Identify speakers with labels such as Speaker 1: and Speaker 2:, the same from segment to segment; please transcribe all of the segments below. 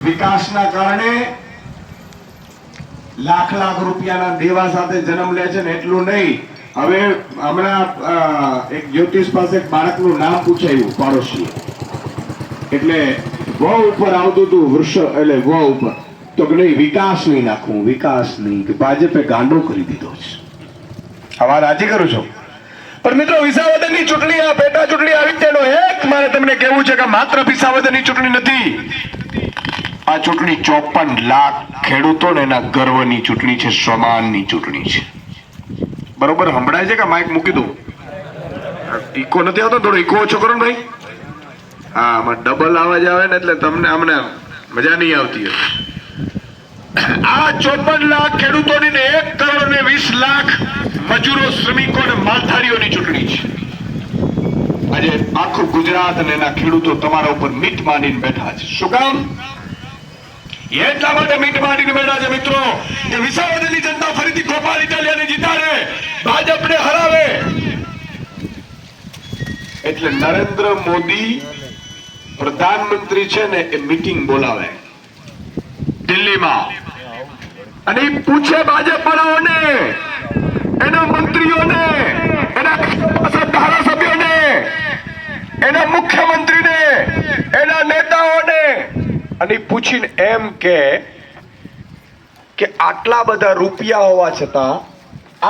Speaker 1: વિકાસના કારણે લાખ લાખ રૂપિયાના દેવા સાથે જન્મ લે છે ને એટલું નહીં, હવે હમણાં એક જ્યોતિષ પાસે એક બાળકનું નામ પૂછાયું પાડોશી, એટલે વ ઉપર આવતું હતું વૃષ, એટલે વ ઉપર તો કે નહીં વિકાસ નહીં નાખવું, વિકાસ નહીં, કે ભાજપે ગાંડો કરી દીધો છે. આવા રાજી કરું છું. પણ મિત્રો, વિસાવદરની ચૂંટણી, આ પેટા ચૂંટણી આવી તેનો એક મારે તમને કહેવું છે કે માત્ર વિસાવદરની ચૂંટણી નથી, આ ચૂંટણી 54 લાખ ખેડૂતો ને એના ગર્વની ચૂંટણી છે, સ્વમાનની ચૂંટણી છે. બરોબર સંભળાય છે કે માઇક મૂકી દઉં? ઇકો નથી આવતો? થોડો ઇકો ઓછો કરો ને ભાઈ. હા, આમાં ડબલ અવાજ આવે ને એટલે તમને અમને મજા નહીં આવતી. આ 54 લાખ ખેડૂતોની ને 1 કરોડ ને 20 લાખ મજૂરો, શ્રમિકો અને માલધારીઓની ચૂંટણી છે. આજે આખું ગુજરાત અને એના ખેડૂતો તમારા ઉપર મીટ માંડીને બેઠા છે. શું કામ? એટલા માટે મીટ માંડીને બેઠા છે મિત્રો કે વિસાવદરની જનતા ફરીથી ગોપાલ ઇટાલિયાને જીતાડે, ભાજપને હરાવે. એટલે નરેન્દ્ર મોદી પ્રધાનમંત્રી છે ને એ મીટિંગ બોલાવે દિલ્હીમાં અને પૂછે ભાજપ વાળાઓને, એના મંત્રીઓને, એના ધારાસભ્યોને, એના મુખ્યમંત્રીને, એના નેતાઓને, અને પૂછીને એમ કે આટલા બધા રૂપિયા હોવા છતાં,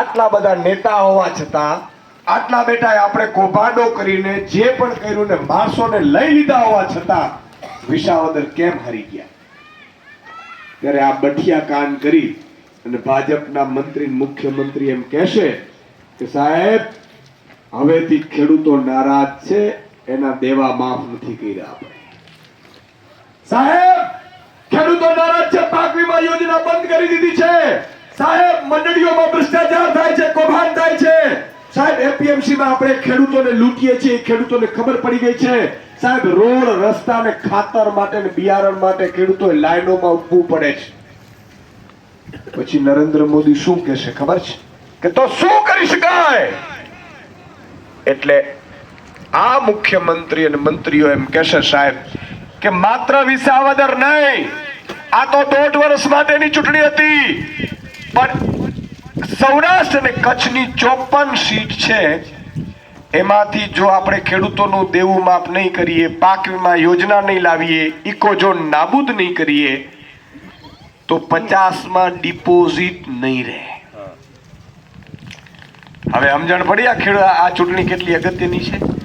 Speaker 1: આટલા બધા નેતા હોવા છતાં, આટલા બેટા આપણે કૌભાંડો કરીને જે પણ કર્યું ને માણસોને લઈ લીધા હોવા છતાં વિસાવદર કેમ હારી ગયા? ત્યારે આ બઠિયા કાન કરી અને ભાજપના મંત્રી, મુખ્યમંત્રી એમ કહેશે કે સાહેબ હવેથી ખેડૂતો નારાજ છે, એના દેવા માફ નથી કર્યા આપણે. સાહેબ ખેડૂતો નારાજ છે, પાક વીમા યોજના બંધ કરી દીધી છે. સાહેબ મંડળીઓમાં ભ્રષ્ટાચાર થાય છે, કૌભાંડ થાય છે. સાહેબ એપીએમસી માં આપણે ખેડૂતોને લૂંટીએ છીએ, ખેડૂતોને ખબર પડી ગઈ છે. સાહેબ રોડ, રસ્તા ને ખાતર માટે ને બિયારણ માટે ખેડૂતોએ લાઈનોમાં ઊભું પડે છે. પછી નરેન્દ્ર મોદી શું કહેશે ખબર છે? કે તો શું કરી શકાય? એટલે આ મુખ્યમંત્રી અને મંત્રીઓ એમ કહેશે સાહેબ કે માત્ર વિસાવદર નહીં, આ તો 1.5 વર્ષ માટેની ચૂંટણી હતી, પણ સૌરાષ્ટ્ર અને કચ્છની 54 સીટ છે, એમાંથી જો આપણે ખેડૂતોનું દેવું માફ નહીં કરીએ, પાક વીમા યોજના નહીં લાવીએ, ઇકોઝોન નાબૂદ નહીં કરીએ, તો 50માં ડિપોઝિટ નહીં રહે. હવે સમજણ પડી આ ચૂંટણી કેટલી અગત્યની છે.